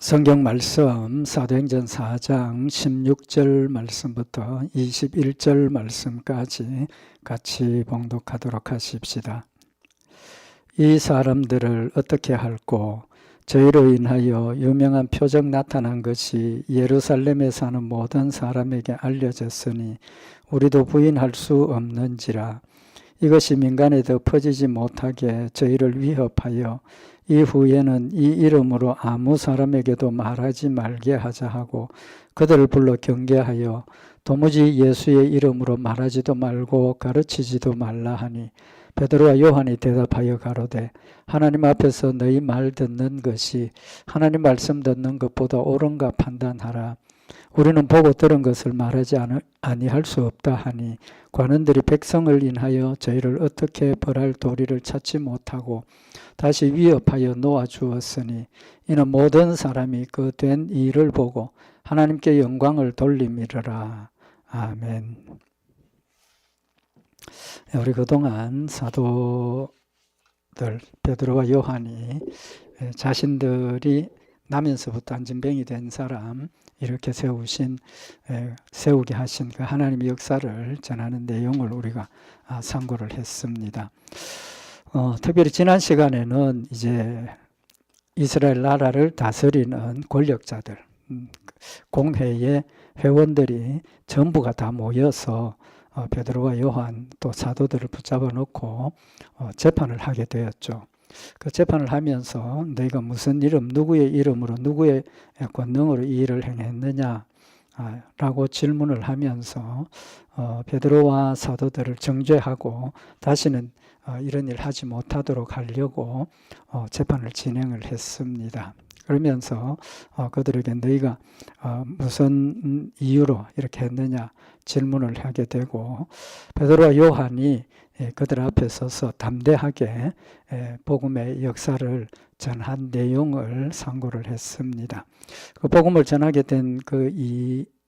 성경 말씀 사도행전 4장 16절 말씀부터 21절 말씀까지 같이 봉독하도록 하십시다. 이 사람들을 어떻게 할꼬? 저희로 인하여 유명한 표적 나타난 것이 예루살렘에 사는 모든 사람에게 알려졌으니 우리도 부인할 수 없는지라. 이것이 민간에도 퍼지지 못하게 저희를 위협하여 이후에는 이 이름으로 아무 사람에게도 말하지 말게 하자 하고 그들을 불러 경계하여 도무지 예수의 이름으로 말하지도 말고 가르치지도 말라 하니 베드로와 요한이 대답하여 가로되 하나님 앞에서 너희 말 듣는 것이 하나님 말씀 듣는 것보다 옳은가 판단하라. 우리는 보고 들은 것을 말하지 아니할 수 없다 하니 관원들이 백성을 인하여 저희를 어떻게 벌할 도리를 찾지 못하고 다시 위협하여 놓아주었으니 이는 모든 사람이 그 된 일을 보고 하나님께 영광을 돌림이러라. 아멘. 우리 그동안 사도들 베드로와 요한이 자신들이 나면서부터 안진뱅이 된 사람 이렇게 세우게 하신 그 하나님의 역사를 전하는 내용을 우리가 상고를 했습니다. 특별히 지난 시간에는 이제 이스라엘 나라를 다스리는 권력자들, 공회의 회원들이 전부가 다 모여서 베드로와 요한 또 사도들을 붙잡아 놓고 재판을 하게 되었죠. 그 재판을 하면서 너희가 무슨 이름, 누구의 이름으로 누구의 권능으로 이 일을 행했느냐 라고 질문을 하면서 베드로와 사도들을 정죄하고 다시는 이런 일 하지 못하도록 하려고 재판을 진행을 했습니다. 그러면서 그들에게 너희가 무슨 이유로 이렇게 했느냐 질문을 하게 되고 베드로와 요한이 그들 앞에 서서 담대하게 복음의 역사를 전한 내용을 상고를 했습니다. 그 복음을 전하게 된 그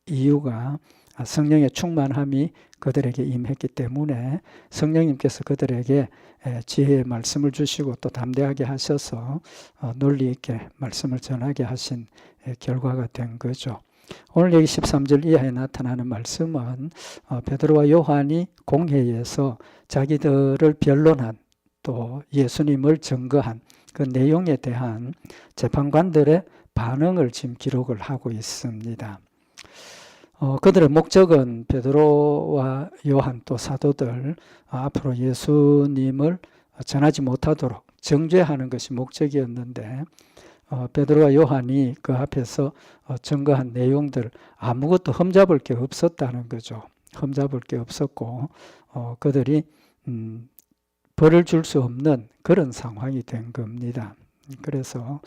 이유가 성령의 충만함이 그들에게 임했기 때문에 성령님께서 그들에게 지혜의 말씀을 주시고 또 담대하게 하셔서 논리 있게 말씀을 전하게 하신 결과가 된 거죠. 오늘 여기 13절 이하에 나타나는 말씀은 베드로와 요한이 공회에서 자기들을 변론한 또 예수님을 증거한 그 내용에 대한 재판관들의 반응을 지금 기록을 하고 있습니다. 그들의 목적은 베드로와 요한 또 사도들 앞으로 예수님을 전하지 못하도록 정죄하는 것이 목적이었는데 베드로와 요한이 그 앞에서 증거한 내용들 아무것도 흠잡을 게 없었다는 거죠. 흠잡을 게 없었고 그들이 벌을 줄 수 없는 그런 상황이 된 겁니다. 그래서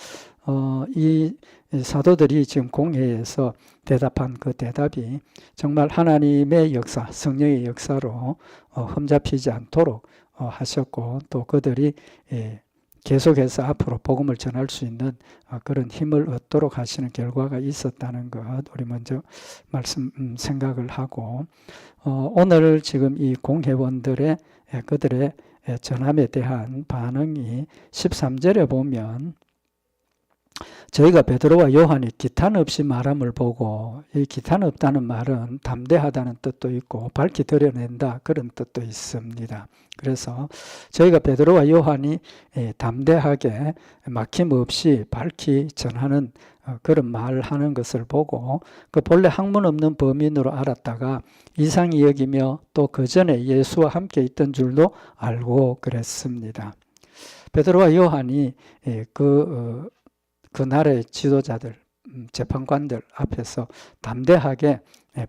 이 사도들이 지금 공회에서 대답한 그 대답이 정말 하나님의 역사, 성령의 역사로 흠잡히지 않도록 하셨고 또 그들이 계속해서 앞으로 복음을 전할 수 있는 그런 힘을 얻도록 하시는 결과가 있었다는 것 우리 먼저 생각을 하고 오늘 지금 이 공회원들의 그들의 전함에 대한 반응이 13절에 보면 저희가 베드로와 요한이 기탄 없이 말함을 보고 이 기탄 없다는 말은 담대하다는 뜻도 있고 밝히 드러낸다 그런 뜻도 있습니다. 그래서 저희가 베드로와 요한이 담대하게 막힘없이 밝히 전하는 그런 말을 하는 것을 보고 그 본래 학문 없는 범인으로 알았다가 이상히 여기며 또 그 전에 예수와 함께 있던 줄도 알고 그랬습니다. 베드로와 요한이 그 나라의 지도자들, 재판관들 앞에서 담대하게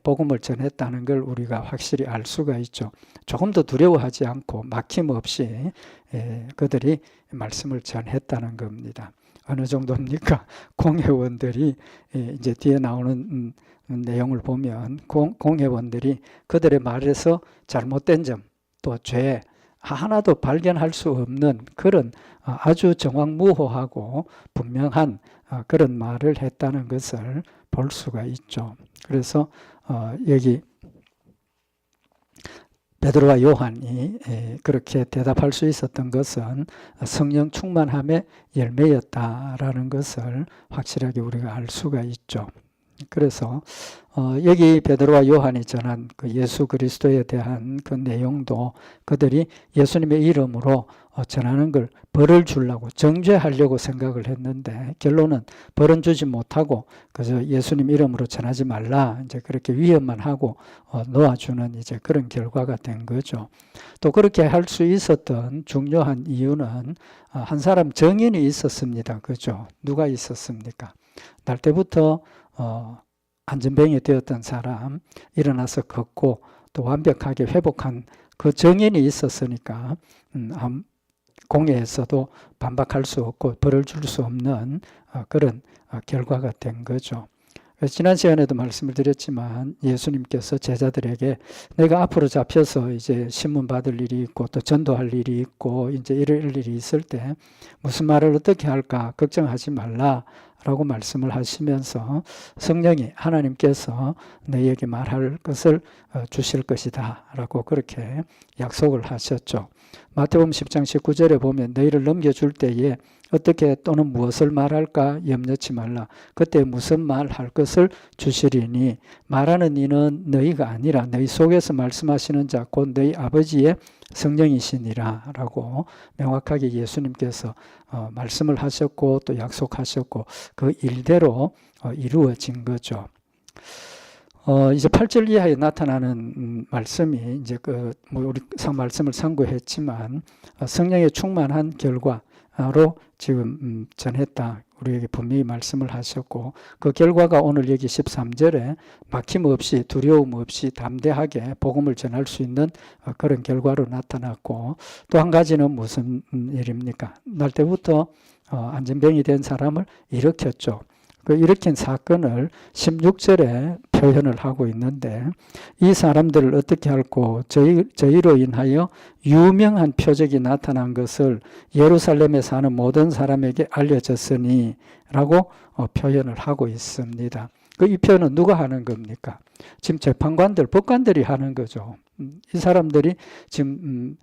복음을 전했다는 걸 우리가 확실히 알 수가 있죠. 조금 더 두려워하지 않고 막힘없이 그들이 말씀을 전했다는 겁니다. 어느 정도입니까? 공회원들이 이제 뒤에 나오는 내용을 보면 공회원들이 그들의 말에서 잘못된 점, 또 죄 하나도 발견할 수 없는 그런 아주 정확무호하고 분명한 그런 말을 했다는 것을 볼 수가 있죠. 그래서 여기 베드로와 요한이 그렇게 대답할 수 있었던 것은 성령 충만함의 열매였다라는 것을 확실하게 우리가 알 수가 있죠. 그래서 여기 베드로와 요한이 전한 그 예수 그리스도에 대한 그 내용도 그들이 예수님의 이름으로 전하는 걸 벌을 주려고 정죄하려고 생각을 했는데 결론은 벌은 주지 못하고 그저 예수님 이름으로 전하지 말라 이제 그렇게 위협만 하고 놓아주는 이제 그런 결과가 된 거죠. 또 그렇게 할 수 있었던 중요한 이유는 한 사람 증인이 있었습니다. 그죠? 누가 있었습니까? 날 때부터 안전병이 되었던 사람, 일어나서 걷고 또 완벽하게 회복한 그 증인이 있었으니까 공회에서도 반박할 수 없고 벌을 줄 수 없는 그런 결과가 된 거죠. 지난 시간에도 말씀을 드렸지만 예수님께서 제자들에게 내가 앞으로 잡혀서 이제 신문 받을 일이 있고 또 전도할 일이 있고 이제 이럴 일이 있을 때 무슨 말을 어떻게 할까 걱정하지 말라 라고 말씀을 하시면서 성령이 하나님께서 너희에게 말할 것을 주실 것이다 라고 그렇게 약속을 하셨죠. 마태복음 10장 19절에 보면 너희를 넘겨줄 때에 어떻게 또는 무엇을 말할까 염려치 말라. 그때 무슨 말할 것을 주시리니 말하는 이는 너희가 아니라 너희 속에서 말씀하시는 자 곧 너희 아버지의 성령이시니라 라고 명확하게 예수님께서 말씀을 하셨고 또 약속하셨고 그 일대로 이루어진 거죠. 이제 8절 이하에 나타나는 말씀이 이제 우리 말씀을 상고했지만 성령의 충만한 결과로 지금 전했다. 우리에게 분명히 말씀을 하셨고 그 결과가 오늘 여기 13절에 막힘 없이 두려움 없이 담대하게 복음을 전할 수 있는 그런 결과로 나타났고 또 한 가지는 무슨 일입니까? 날 때부터 안전병이 된 사람을 일으켰죠. 그 일으킨 사건을 16절에 표현을 하고 있는데 이 사람들을 어떻게 할고 저희로 인하여 유명한 표적이 나타난 것을 예루살렘에 사는 모든 사람에게 알려졌으니 라고 표현을 하고 있습니다. 이 표현은 누가 하는 겁니까? 지금 재판관들, 법관들이 하는 거죠. 이 사람들이 지금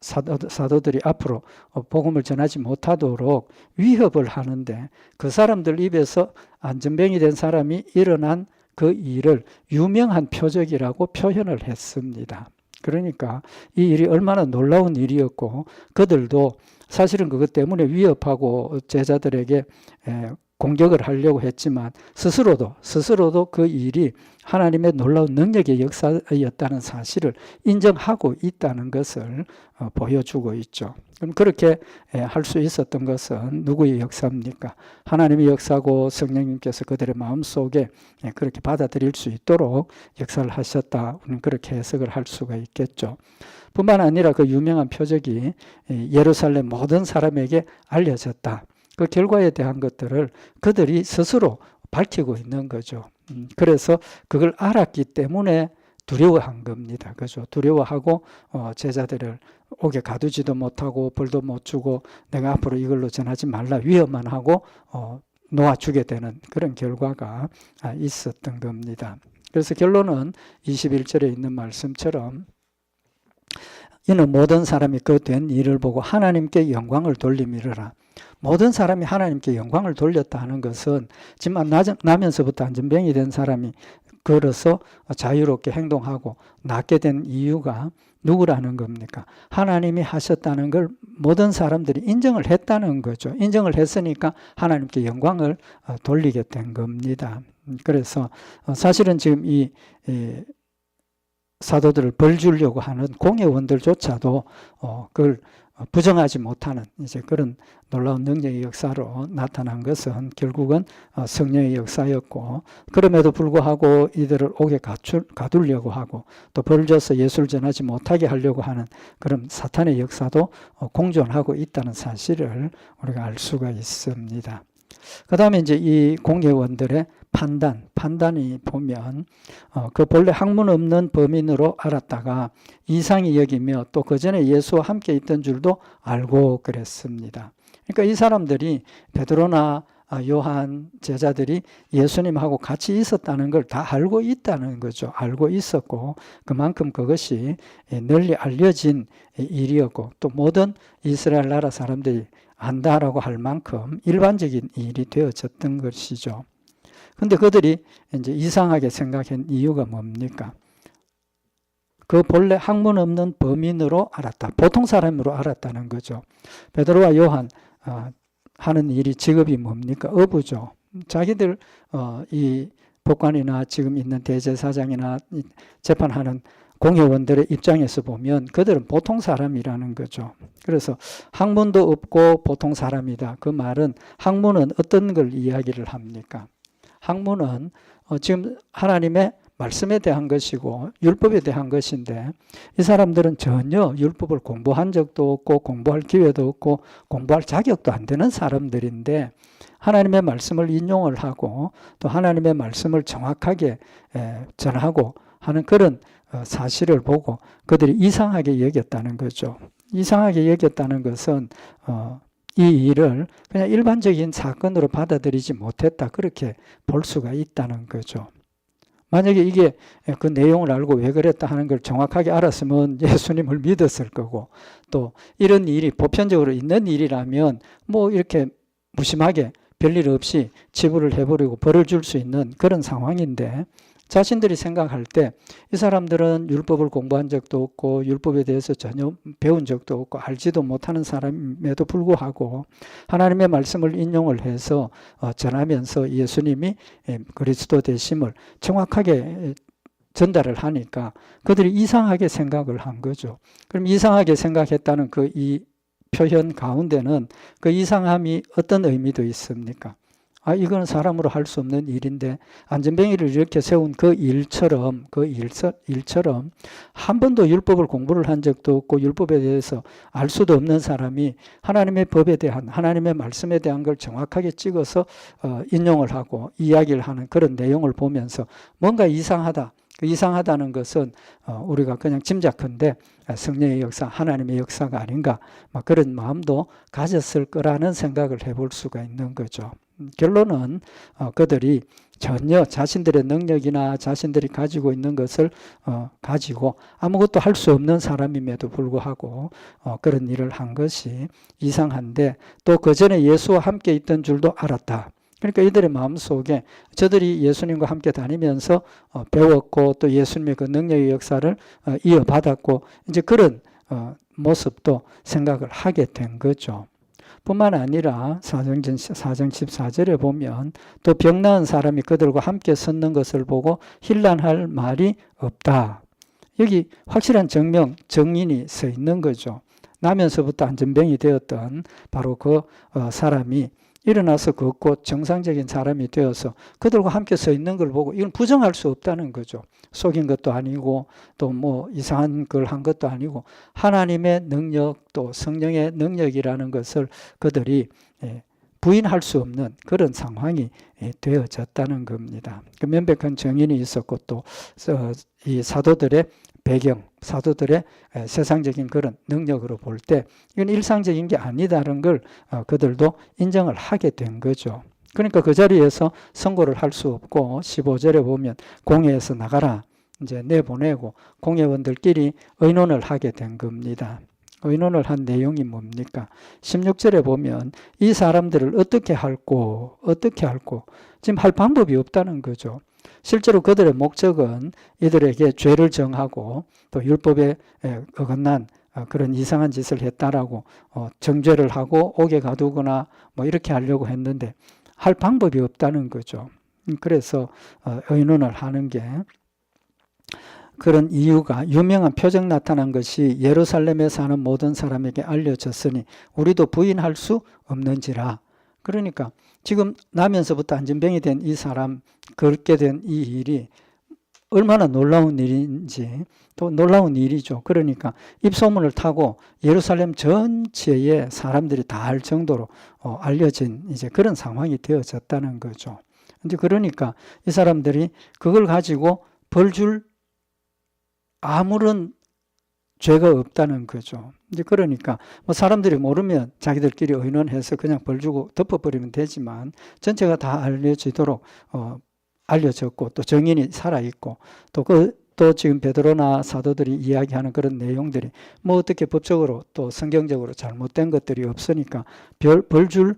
사도들이 앞으로 복음을 전하지 못하도록 위협을 하는데 그 사람들 입에서 안전병이 된 사람이 일어난 그 일을 유명한 표적이라고 표현을 했습니다. 그러니까 이 일이 얼마나 놀라운 일이었고 그들도 사실은 그것 때문에 위협하고 제자들에게 공격을 하려고 했지만 스스로도 그 일이 하나님의 놀라운 능력의 역사였다는 사실을 인정하고 있다는 것을 보여주고 있죠. 그럼 그렇게 할 수 있었던 것은 누구의 역사입니까? 하나님의 역사고 성령님께서 그들의 마음속에 그렇게 받아들일 수 있도록 역사를 하셨다. 우리는 그렇게 해석을 할 수가 있겠죠. 뿐만 아니라 그 유명한 표적이 예루살렘 모든 사람에게 알려졌다. 그 결과에 대한 것들을 그들이 스스로 밝히고 있는 거죠. 그래서 그걸 알았기 때문에 두려워한 겁니다. 그죠? 두려워하고 제자들을 옥에 가두지도 못하고 벌도 못 주고 내가 앞으로 이걸로 전하지 말라 위협만 하고 놓아주게 되는 그런 결과가 있었던 겁니다. 그래서 결론은 21절에 있는 말씀처럼 이는 모든 사람이 그 된 일을 보고 하나님께 영광을 돌림이라. 모든 사람이 하나님께 영광을 돌렸다 하는 것은 지금 나면서부터 안전병이 된 사람이 걸어서 자유롭게 행동하고 낫게 된 이유가 누구라는 겁니까? 하나님이 하셨다는 걸 모든 사람들이 인정을 했다는 거죠. 인정을 했으니까 하나님께 영광을 돌리게 된 겁니다. 그래서 사실은 지금 이 사도들을 벌 주려고 하는 공회원들조차도 그걸 부정하지 못하는 이제 그런 놀라운 능력의 역사로 나타난 것은 결국은 성령의 역사였고 그럼에도 불구하고 이들을 옥에 가두려고 하고 또 벌 줘서 예수를 전하지 못하게 하려고 하는 그런 사탄의 역사도 공존하고 있다는 사실을 우리가 알 수가 있습니다. 그 다음에 이제 이 공회원들의 판단이 보면 그 본래 학문 없는 범인으로 알았다가 이상히 여기며 또 그 전에 예수와 함께 있던 줄도 알고 그랬습니다. 그러니까 이 사람들이 베드로나 요한 제자들이 예수님하고 같이 있었다는 걸 다 알고 있다는 거죠. 알고 있었고 그만큼 그것이 널리 알려진 일이었고 또 모든 이스라엘 나라 사람들이 안다라고 할 만큼 일반적인 일이 되어졌던 것이죠. 근데 그들이 이제 이상하게 생각한 이유가 뭡니까? 그 본래 학문 없는 범인으로 알았다. 보통 사람으로 알았다는 거죠. 베드로와 요한 하는 일이 직업이 뭡니까? 어부죠. 자기들 이 법관이나 지금 있는 대제사장이나 재판하는 공회원들의 입장에서 보면 그들은 보통 사람이라는 거죠. 그래서 학문도 없고 보통 사람이다. 그 말은 학문은 어떤 걸 이야기를 합니까? 학문은 지금 하나님의 말씀에 대한 것이고 율법에 대한 것인데 이 사람들은 전혀 율법을 공부한 적도 없고 공부할 기회도 없고 공부할 자격도 안 되는 사람들인데 하나님의 말씀을 인용을 하고 또 하나님의 말씀을 정확하게 전하고 하는 그런 사실을 보고 그들이 이상하게 여겼다는 거죠. 이상하게 여겼다는 것은 이 일을 그냥 일반적인 사건으로 받아들이지 못했다. 그렇게 볼 수가 있다는 거죠. 만약에 이게 그 내용을 알고 왜 그랬다 하는 걸 정확하게 알았으면 예수님을 믿었을 거고 또 이런 일이 보편적으로 있는 일이라면 뭐 이렇게 무심하게 별일 없이 치부를 해버리고 벌을 줄 수 있는 그런 상황인데 자신들이 생각할 때 이 사람들은 율법을 공부한 적도 없고 율법에 대해서 전혀 배운 적도 없고 알지도 못하는 사람임에도 불구하고 하나님의 말씀을 인용을 해서 전하면서 예수님이 그리스도 되심을 정확하게 전달을 하니까 그들이 이상하게 생각을 한 거죠. 그럼 이상하게 생각했다는 그 이 표현 가운데는 그 이상함이 어떤 의미도 있습니까? 이거는 사람으로 할 수 없는 일인데 안전뱅이를 이렇게 세운 그 일처럼 한 번도 율법을 공부를 한 적도 없고 율법에 대해서 알 수도 없는 사람이 하나님의 법에 대한 하나님의 말씀에 대한 걸 정확하게 찍어서 인용을 하고 이야기를 하는 그런 내용을 보면서 뭔가 이상하다. 그 이상하다는 것은 우리가 그냥 짐작컨대 성령의 역사, 하나님의 역사가 아닌가 막 그런 마음도 가졌을 거라는 생각을 해볼 수가 있는 거죠. 결론은 그들이 전혀 자신들의 능력이나 자신들이 가지고 있는 것을 가지고 아무것도 할 수 없는 사람임에도 불구하고 그런 일을 한 것이 이상한데 또 그 전에 예수와 함께 있던 줄도 알았다. 그러니까 이들의 마음속에 저들이 예수님과 함께 다니면서 배웠고 또 예수님의 그 능력의 역사를 이어받았고 이제 그런 모습도 생각을 하게 된 거죠. 뿐만 아니라 사정 14절에 보면 또 병 나은 사람이 그들과 함께 섰는 것을 보고 힐난할 말이 없다. 여기 확실한 정인이 서 있는 거죠. 나면서부터 안전병이 되었던 바로 그 사람이 일어나서 걷고 정상적인 사람이 되어서 그들과 함께 서 있는 걸 보고 이건 부정할 수 없다는 거죠. 속인 것도 아니고 또 뭐 이상한 걸 한 것도 아니고 하나님의 능력 또 성령의 능력이라는 것을 그들이 부인할 수 없는 그런 상황이 되어졌다는 겁니다. 그 명백한 정인이 있었고 또 이 사도들의 배경, 사도들의 세상적인 그런 능력으로 볼 때 이건 일상적인 게 아니다는 걸 그들도 인정을 하게 된 거죠. 그러니까 그 자리에서 선고를 할 수 없고 15절에 보면 공회에서 나가라 이제 내보내고 공회원들끼리 의논을 하게 된 겁니다. 의논을 한 내용이 뭡니까? 16절에 보면 이 사람들을 어떻게 할꼬 지금 할 방법이 없다는 거죠. 실제로 그들의 목적은 이들에게 죄를 정하고 또 율법에 어긋난 그런 이상한 짓을 했다라고 정죄를 하고 옥에 가두거나 뭐 이렇게 하려고 했는데 할 방법이 없다는 거죠. 그래서 의논을 하는 게 그런 이유가 유명한 표적 나타난 것이 예루살렘에 사는 모든 사람에게 알려졌으니 우리도 부인할 수 없는지라. 그러니까 지금 나면서부터 안전병이 된 이 사람 걷게 된 이 일이 얼마나 놀라운 일인지 또 놀라운 일이죠. 그러니까 입소문을 타고 예루살렘 전체에 사람들이 다 알 정도로 알려진 이제 그런 상황이 되어졌다는 거죠. 이제 그러니까 이 사람들이 그걸 가지고 벌 줄 아무런 죄가 없다는 거죠. 이제 그러니까 뭐 사람들이 모르면 자기들끼리 의논해서 그냥 벌 주고 덮어버리면 되지만 전체가 다 알려지도록 알려졌고 또 정인이 살아있고 또 지금 베드로나 사도들이 이야기하는 그런 내용들이 뭐 어떻게 법적으로 또 성경적으로 잘못된 것들이 없으니까 벌 줄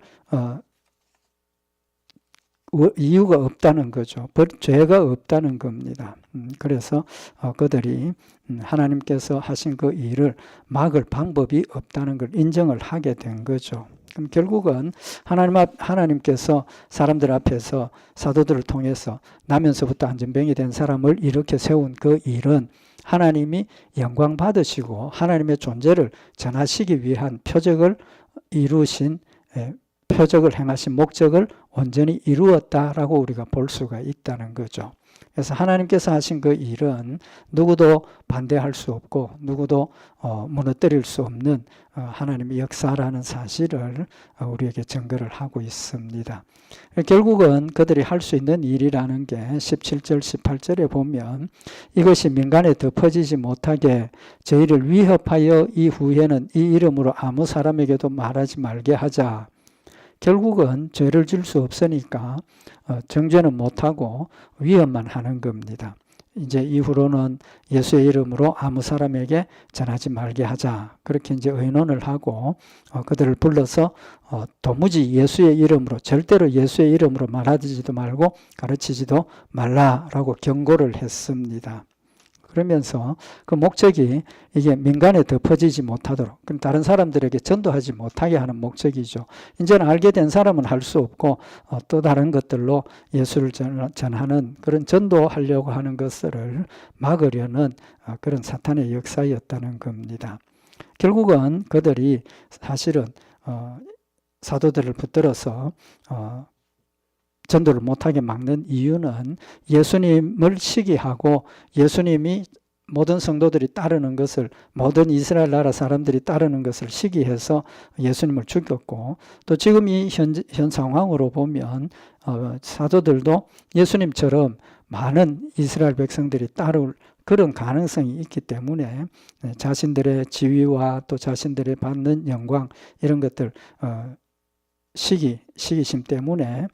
이유가 없다는 거죠. 죄가 없다는 겁니다. 그래서 그들이 하나님께서 하신 그 일을 막을 방법이 없다는 걸 인정을 하게 된 거죠. 그럼 결국은 하나님께서 사람들 앞에서 사도들을 통해서 나면서부터 안전병이 된 사람을 이렇게 세운 그 일은 하나님이 영광 받으시고 하나님의 존재를 전하시기 위한 표적을 이루신 표적을 행하신 목적을 온전히 이루었다라고 우리가 볼 수가 있다는 거죠. 그래서 하나님께서 하신 그 일은 누구도 반대할 수 없고 누구도 무너뜨릴 수 없는 하나님의 역사라는 사실을 우리에게 증거를 하고 있습니다. 결국은 그들이 할 수 있는 일이라는 게 17절 18절에 보면 이것이 민간에 덮어지지 못하게 저희를 위협하여 이후에는 이 이름으로 아무 사람에게도 말하지 말게 하자. 결국은 죄를 질 수 없으니까 정죄는 못하고 위협만 하는 겁니다. 이제 이후로는 예수의 이름으로 아무 사람에게 전하지 말게 하자. 그렇게 이제 의논을 하고 그들을 불러서 도무지 예수의 이름으로 절대로 예수의 이름으로 말하지도 말고 가르치지도 말라라고 경고를 했습니다. 그러면서 그 목적이 이게 민간에 덮어지지 못하도록 다른 사람들에게 전도하지 못하게 하는 목적이죠. 이제는 알게 된 사람은 할 수 없고 또 다른 것들로 예수를 전하는 그런 전도하려고 하는 것을 막으려는 그런 사탄의 역사였다는 겁니다. 결국은 그들이 사실은 사도들을 붙들어서 전도를 못하게 막는 이유는 예수님을 시기하고 예수님이 모든 성도들이 따르는 것을 모든 이스라엘 나라 사람들이 따르는 것을 시기해서 예수님을 죽였고 또 지금 이 현 상황으로 보면 사도들도 예수님처럼 많은 이스라엘 백성들이 따를 그런 가능성이 있기 때문에 자신들의 지위와 또 자신들의 받는 영광 이런 것들 시기심 때문에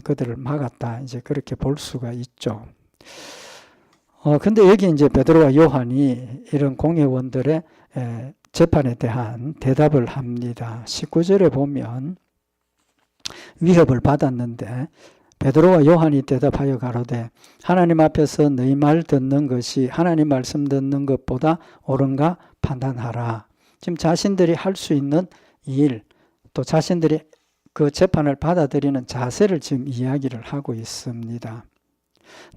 그들을 막았다. 이제 그렇게 볼 수가 있죠. 근데 여기 이제 베드로와 요한이 이런 공회원들의 재판에 대한 대답을 합니다. 19절에 보면 위협을 받았는데 베드로와 요한이 대답하여 가로되 하나님 앞에서 너희 말 듣는 것이 하나님 말씀 듣는 것보다 옳은가 판단하라. 지금 자신들이 할 수 있는 일, 또 자신들이 그 재판을 받아들이는 자세를 지금 이야기를 하고 있습니다.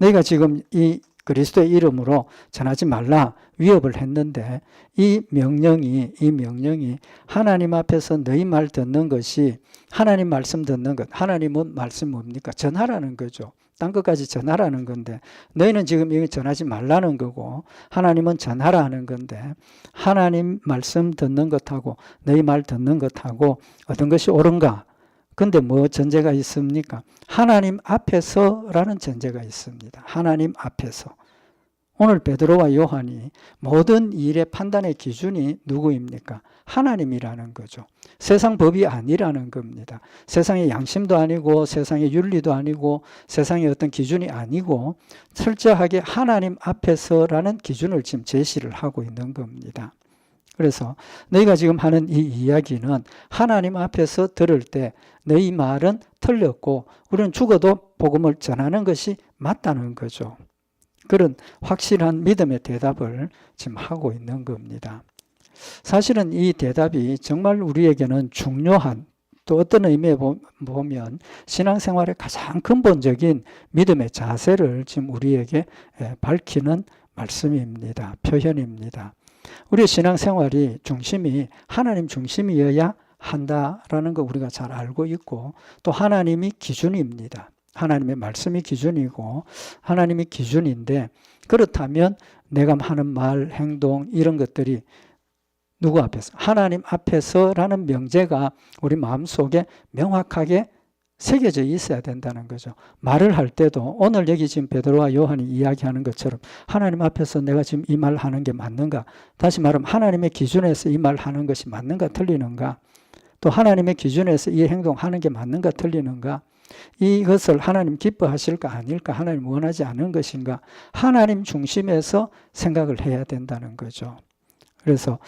너희가 지금 이 그리스도의 이름으로 전하지 말라 위협을 했는데 이 명령이 하나님 앞에서 너희 말 듣는 것이 하나님 말씀 듣는 것. 하나님은 말씀 뭡니까? 전하라는 거죠. 딴 것까지 전하라는 건데 너희는 지금 이거 전하지 말라는 거고 하나님은 전하라는 건데 하나님 말씀 듣는 것하고 너희 말 듣는 것하고 어떤 것이 옳은가? 근데 뭐 전제가 있습니까? 하나님 앞에서라는 전제가 있습니다. 하나님 앞에서. 오늘 베드로와 요한이 모든 일의 판단의 기준이 누구입니까? 하나님이라는 거죠. 세상 법이 아니라는 겁니다. 세상의 양심도 아니고 세상의 윤리도 아니고 세상의 어떤 기준이 아니고 철저하게 하나님 앞에서라는 기준을 지금 제시를 하고 있는 겁니다. 그래서 너희가 지금 하는 이 이야기는 하나님 앞에서 들을 때 너희 말은 틀렸고 우리는 죽어도 복음을 전하는 것이 맞다는 거죠. 그런 확실한 믿음의 대답을 지금 하고 있는 겁니다. 사실은 이 대답이 정말 우리에게는 중요한 또 어떤 의미에 보면 신앙생활의 가장 근본적인 믿음의 자세를 지금 우리에게 밝히는 말씀입니다. 표현입니다. 우리의 신앙생활이 중심이 하나님 중심이어야 한다라는 거 우리가 잘 알고 있고 또 하나님이 기준입니다. 하나님의 말씀이 기준이고 하나님이 기준인데 그렇다면 내가 하는 말, 행동 이런 것들이 누구 앞에서? 하나님 앞에서라는 명제가 우리 마음속에 명확하게 새겨져 있어야 된다는 거죠. 말을 할 때도 오늘 여기 지금 베드로와 요한이 이야기하는 것처럼 하나님 앞에서 내가 지금 이 말 하는 게 맞는가? 다시 말하면 하나님의 기준에서 이 말 하는 것이 맞는가 틀리는가? 또 하나님의 기준에서 이 행동하는 게 맞는가 틀리는가? 이것을 하나님 기뻐하실까 아닐까? 하나님 원하지 않은 것인가? 하나님 중심에서 생각을 해야 된다는 거죠. 그래서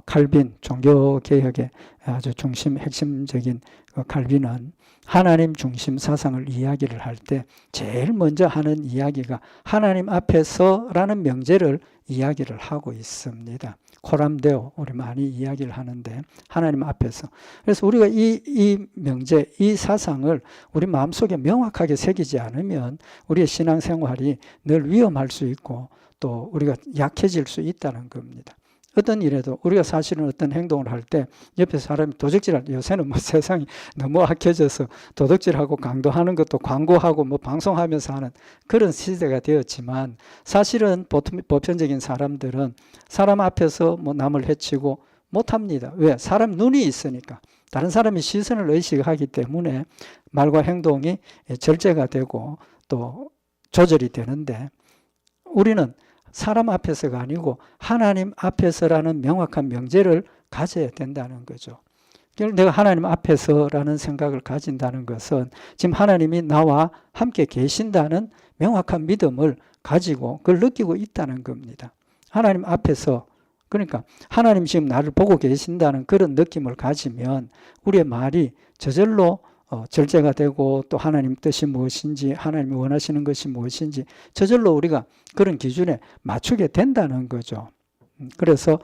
칼빈 종교개혁의 아주 핵심적인 칼빈은 하나님 중심 사상을 이야기를 할 때 제일 먼저 하는 이야기가 하나님 앞에서라는 명제를 이야기를 하고 있습니다. 코람데오 우리 많이 이야기를 하는데 하나님 앞에서. 그래서 우리가 이 명제, 이 사상을 우리 마음속에 명확하게 새기지 않으면 우리의 신앙생활이 늘 위험할 수 있고 또 우리가 약해질 수 있다는 겁니다. 어떤 일에도 우리가 사실은 어떤 행동을 할 때 옆에 사람이 도적질할 요새는 뭐 세상이 너무 악해져서 도둑질하고 강도하는 것도 광고하고 뭐 방송하면서 하는 그런 시대가 되었지만 사실은 보편적인 사람들은 사람 앞에서 뭐 남을 해치고 못합니다. 왜? 사람 눈이 있으니까. 다른 사람이 시선을 의식하기 때문에 말과 행동이 절제가 되고 또 조절이 되는데 우리는 사람 앞에서가 아니고 하나님 앞에서라는 명확한 명제를 가져야 된다는 거죠. 내가 하나님 앞에서라는 생각을 가진다는 것은 지금 하나님이 나와 함께 계신다는 명확한 믿음을 가지고 그걸 느끼고 있다는 겁니다. 하나님 앞에서 그러니까 하나님 지금 나를 보고 계신다는 그런 느낌을 가지면 우리의 말이 저절로 절제가 되고 또 하나님 뜻이 무엇인지 하나님이 원하시는 것이 무엇인지 저절로 우리가 그런 기준에 맞추게 된다는 거죠. 그래서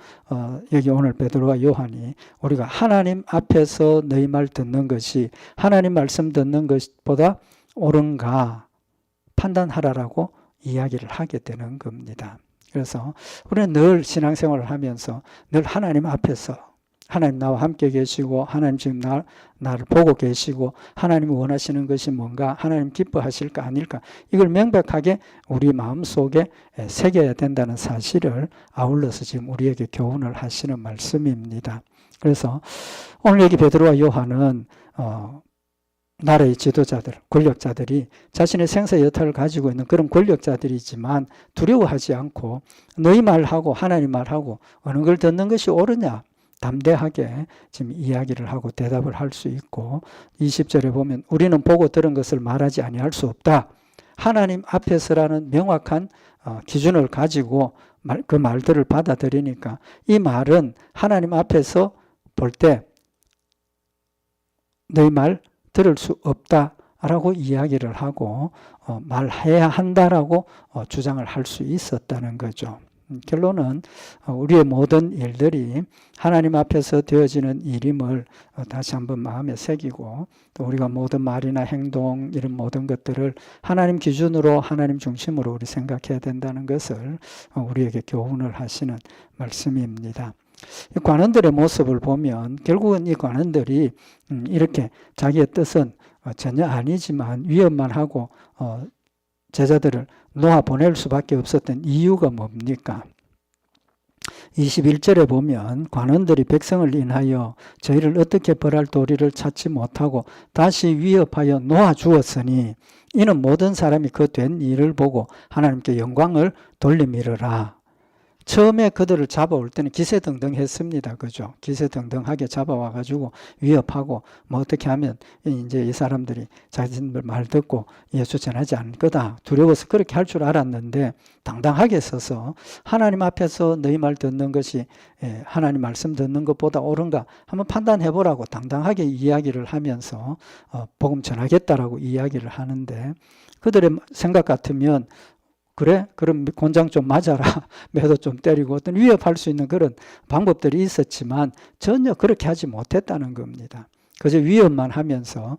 여기 오늘 베드로와 요한이 우리가 하나님 앞에서 너희 말 듣는 것이 하나님 말씀 듣는 것보다 옳은가 판단하라라고 이야기를 하게 되는 겁니다. 그래서 우리는 늘 신앙생활을 하면서 늘 하나님 앞에서 하나님 나와 함께 계시고 하나님 지금 나를 보고 계시고 하나님이 원하시는 것이 뭔가 하나님 기뻐하실까 아닐까 이걸 명백하게 우리 마음속에 새겨야 된다는 사실을 아울러서 지금 우리에게 교훈을 하시는 말씀입니다. 그래서 오늘 여기 베드로와 요한은 나라의 지도자들, 권력자들이 자신의 생사여탈을 가지고 있는 그런 권력자들이지만 두려워하지 않고 너희 말하고 하나님 말하고 어느 걸 듣는 것이 옳으냐 담대하게 지금 이야기를 하고 대답을 할 수 있고 20절에 보면 우리는 보고 들은 것을 말하지 아니할 수 없다. 하나님 앞에서라는 명확한 기준을 가지고 그 말들을 받아들이니까 이 말은 하나님 앞에서 볼 때 너희 말 들을 수 없다라고 이야기를 하고 말해야 한다라고 주장을 할 수 있었다는 거죠. 결론은 우리의 모든 일들이 하나님 앞에서 되어지는 일임을 다시 한번 마음에 새기고 또 우리가 모든 말이나 행동 이런 모든 것들을 하나님 기준으로 하나님 중심으로 우리 생각해야 된다는 것을 우리에게 교훈을 하시는 말씀입니다. 이 관원들의 모습을 보면 결국은 이 관원들이 이렇게 자기의 뜻은 전혀 아니지만 위협만 하고 제자들을 놓아 보낼 수밖에 없었던 이유가 뭡니까? 21절에 보면 관원들이 백성을 인하여 저희를 어떻게 벌할 도리를 찾지 못하고 다시 위협하여 놓아 주었으니 이는 모든 사람이 그 된 일을 보고 하나님께 영광을 돌리미르라. 처음에 그들을 잡아올 때는 기세등등했습니다. 그죠? 기세등등하게 잡아와가지고 위협하고 뭐 어떻게 하면 이제 이 사람들이 자신들 말 듣고 예수 전하지 않을 거다. 두려워서 그렇게 할 줄 알았는데 당당하게 서서 하나님 앞에서 너희 말 듣는 것이 하나님 말씀 듣는 것보다 옳은가 한번 판단해보라고 당당하게 이야기를 하면서 복음 전하겠다라고 이야기를 하는데 그들의 생각 같으면 그래? 그럼 곤장 좀 맞아라. 매도 좀 때리고 어떤 위협할 수 있는 그런 방법들이 있었지만 전혀 그렇게 하지 못했다는 겁니다. 그저 위협만 하면서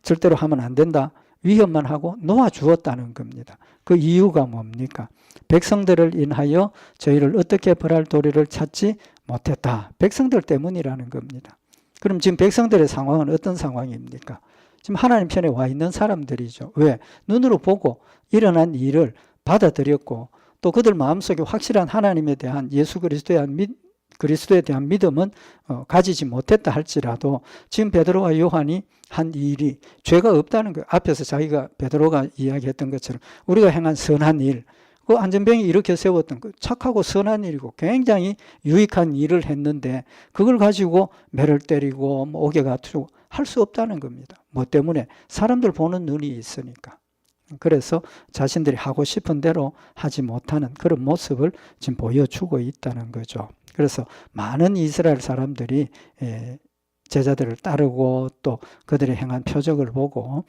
절대로 하면 안 된다. 위협만 하고 놓아주었다는 겁니다. 그 이유가 뭡니까? 백성들을 인하여 저희를 어떻게 벌할 도리를 찾지 못했다. 백성들 때문이라는 겁니다. 그럼 지금 백성들의 상황은 어떤 상황입니까? 지금 하나님 편에 와 있는 사람들이죠. 왜? 눈으로 보고 일어난 일을 받아들였고 또 그들 마음속에 확실한 하나님에 대한 예수 그리스도에 대한 그리스도에 대한 믿음은 가지지 못했다 할지라도 지금 베드로와 요한이 한 일이 죄가 없다는 거. 앞에서 자기가 베드로가 이야기했던 것처럼 우리가 행한 선한 일, 그 안전병이 일으켜 세웠던 그 착하고 선한 일이고 굉장히 유익한 일을 했는데 그걸 가지고 매를 때리고 옥에 가두고 할 수 없다는 겁니다. 뭐 때문에? 사람들 보는 눈이 있으니까. 그래서 자신들이 하고 싶은 대로 하지 못하는 그런 모습을 지금 보여주고 있다는 거죠. 그래서 많은 이스라엘 사람들이 제자들을 따르고 또 그들의 행한 표적을 보고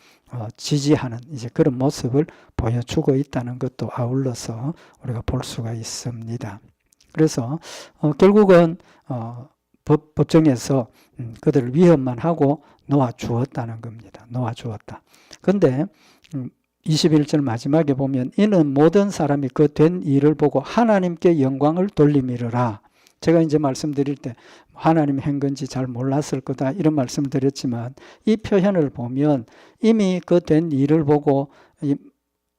지지하는 이제 그런 모습을 보여주고 있다는 것도 아울러서 우리가 볼 수가 있습니다. 그래서 결국은 법정에서 그들을 위협만 하고 놓아주었다는 겁니다. 놓아주었다. 그런데 21절 마지막에 보면 이는 모든 사람이 그 된 일을 보고 하나님께 영광을 돌리미르라. 제가 이제 말씀드릴 때 하나님 한 건지 잘 몰랐을 거다 이런 말씀을 드렸지만 이 표현을 보면 이미 그 된 일을 보고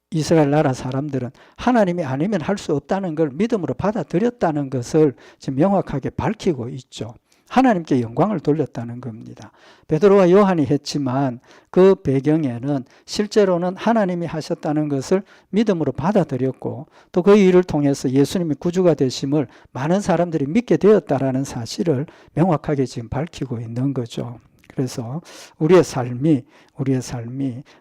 이스라엘 나라 사람들은 하나님이 아니면 할 수 없다는 걸 믿음으로 받아들였다는 것을 지금 명확하게 밝히고 있죠. 하나님께 영광을 돌렸다는 겁니다. 베드로와 요한이 했지만 그 배경에는 실제로는 하나님이 하셨다는 것을 믿음으로 받아들였고 또 그 일을 통해서 예수님이 구주가 되심을 많은 사람들이 믿게 되었다라는 사실을 명확하게 지금 밝히고 있는 거죠. 그래서 우리의 삶이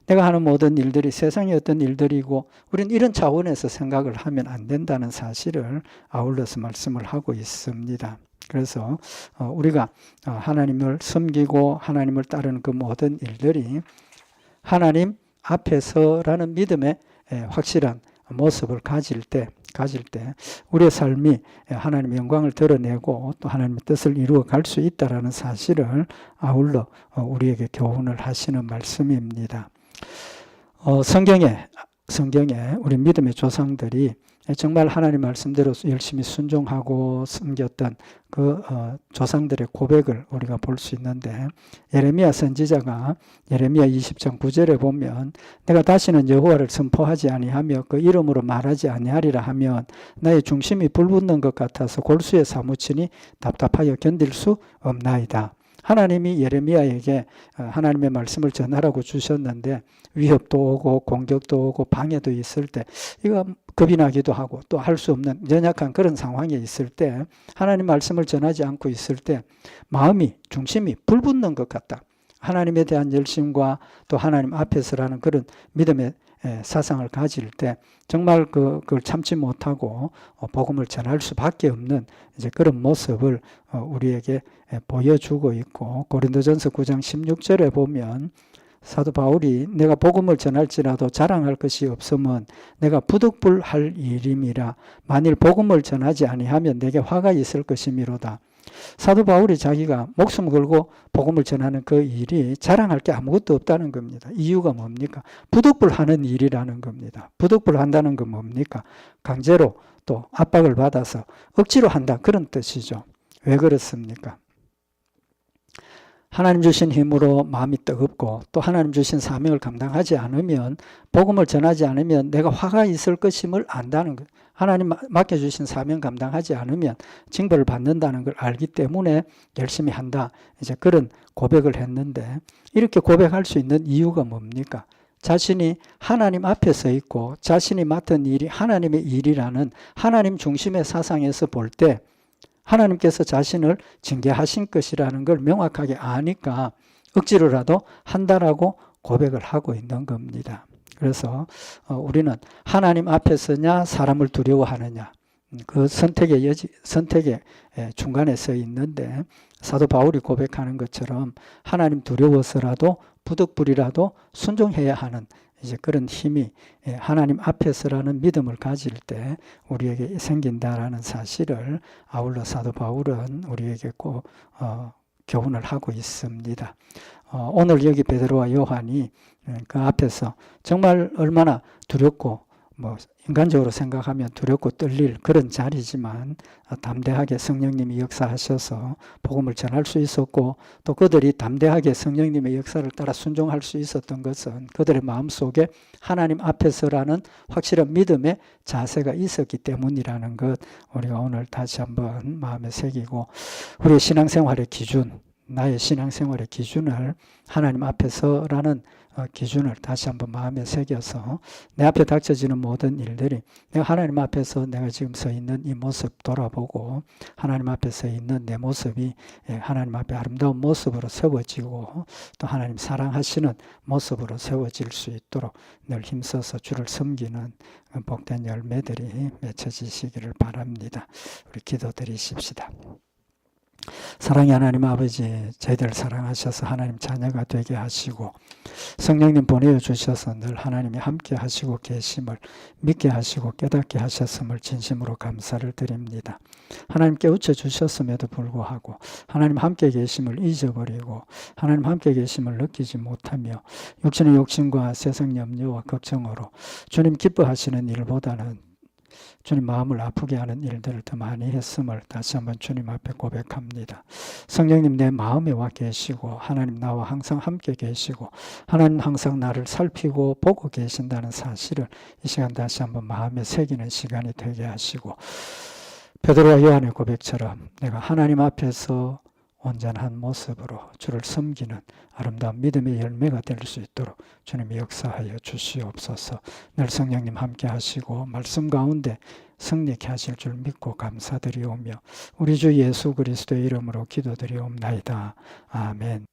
내가 하는 모든 일들이 세상의 어떤 일들이고 우리는 이런 차원에서 생각을 하면 안 된다는 사실을 아울러서 말씀을 하고 있습니다. 그래서 우리가 하나님을 섬기고 하나님을 따르는 그 모든 일들이 하나님 앞에서라는 믿음의 확실한 모습을 가질 때 우리의 삶이 하나님의 영광을 드러내고 또 하나님의 뜻을 이루어 갈 수 있다는 사실을 아울러 우리에게 교훈을 하시는 말씀입니다. 성경에 우리 믿음의 조상들이 정말 하나님 말씀대로 열심히 순종하고 섬겼던 그 조상들의 고백을 우리가 볼 수 있는데 예레미야 선지자가 예레미야 20장 9절에 보면 내가 다시는 여호와를 선포하지 아니하며 그 이름으로 말하지 아니하리라 하면 나의 중심이 불붙는 것 같아서 골수에 사무치니 답답하여 견딜 수 없나이다. 하나님이 예레미야에게 하나님의 말씀을 전하라고 주셨는데 위협도 오고 공격도 오고 방해도 있을 때 이거 겁이 나기도 하고 또 할 수 없는 연약한 그런 상황에 있을 때 하나님 말씀을 전하지 않고 있을 때 마음이 중심이 불붙는 것 같다. 하나님에 대한 열심과 또 하나님 앞에서라는 그런 믿음의 사상을 가질 때 정말 그걸 참지 못하고 복음을 전할 수밖에 없는 이제 그런 모습을 우리에게 보여주고 있고 고린도전서 9장 16절에 보면 사도 바울이 내가 복음을 전할지라도 자랑할 것이 없으면 내가 부득불할 일임이라 만일 복음을 전하지 아니하면 내게 화가 있을 것이미로다. 사도 바울이 자기가 목숨 걸고 복음을 전하는 그 일이 자랑할 게 아무것도 없다는 겁니다. 이유가 뭡니까? 부득불하는 일이라는 겁니다. 부득불한다는 건 뭡니까? 강제로 또 압박을 받아서 억지로 한다 그런 뜻이죠. 왜 그렇습니까? 하나님 주신 힘으로 마음이 뜨겁고 또 하나님 주신 사명을 감당하지 않으면 복음을 전하지 않으면 내가 화가 있을 것임을 안다는 거예요. 하나님 맡겨주신 사명 감당하지 않으면 징벌을 받는다는 걸 알기 때문에 열심히 한다. 이제 그런 고백을 했는데 이렇게 고백할 수 있는 이유가 뭡니까? 자신이 하나님 앞에 서 있고 자신이 맡은 일이 하나님의 일이라는 하나님 중심의 사상에서 볼 때 하나님께서 자신을 징계하신 것이라는 걸 명확하게 아니까 억지로라도 한다라고 고백을 하고 있는 겁니다. 그래서 우리는 하나님 앞에 서냐 사람을 두려워하느냐 그 선택의 중간에 서 있는데 사도 바울이 고백하는 것처럼 하나님 두려워서라도 부득불이라도 순종해야 하는 이제 그런 힘이 하나님 앞에서라는 믿음을 가질 때 우리에게 생긴다라는 사실을 아울러 사도 바울은 우리에게 꼭 교훈을 하고 있습니다. 오늘 여기 베드로와 요한이 그 앞에서 정말 얼마나 두렵고 뭐 인간적으로 생각하면 두렵고 떨릴 그런 자리지만 담대하게 성령님이 역사하셔서 복음을 전할 수 있었고, 또 그들이 담대하게 성령님의 역사를 따라 순종할 수 있었던 것은 그들의 마음속에 하나님 앞에서라는 확실한 믿음의 자세가 있었기 때문이라는 것, 우리가 오늘 다시 한번 마음에 새기고, 우리의 신앙생활의 기준, 나의 신앙생활의 기준을 하나님 앞에서라는 기준을 다시 한번 마음에 새겨서 내 앞에 닥쳐지는 모든 일들이 내가 하나님 앞에서 내가 지금 서 있는 이 모습 돌아보고, 하나님 앞에 서 있는 내 모습이 하나님 앞에 아름다운 모습으로 세워지고, 또 하나님 사랑하시는 모습으로 세워질 수 있도록 늘 힘써서 주를 섬기는 복된 열매들이 맺혀지시기를 바랍니다. 우리 기도드리십시다. 사랑의 하나님 아버지, 저희들 사랑하셔서 하나님 자녀가 되게 하시고 성령님 보내주셔서 늘 하나님이 함께 하시고 계심을 믿게 하시고 깨닫게 하셨음을 진심으로 감사를 드립니다. 하나님 깨우쳐 주셨음에도 불구하고 하나님 함께 계심을 잊어버리고 하나님 함께 계심을 느끼지 못하며 육신의 욕심과 세상 염려와 걱정으로 주님 기뻐하시는 일보다는 주님 마음을 아프게 하는 일들을 더 많이 했음을 다시 한번 주님 앞에 고백합니다. 성령님 내 마음에 와 계시고 하나님 나와 항상 함께 계시고 하나님 항상 나를 살피고 보고 계신다는 사실을 이 시간 다시 한번 마음에 새기는 시간이 되게 하시고, 베드로와 요한의 고백처럼 내가 하나님 앞에서 온전한 모습으로 주를 섬기는 아름다운 믿음의 열매가 될 수 있도록 주님이 역사하여 주시옵소서. 늘 성령님 함께 하시고 말씀 가운데 승리케 하실 줄 믿고 감사드리오며 우리 주 예수 그리스도의 이름으로 기도드리옵나이다. 아멘.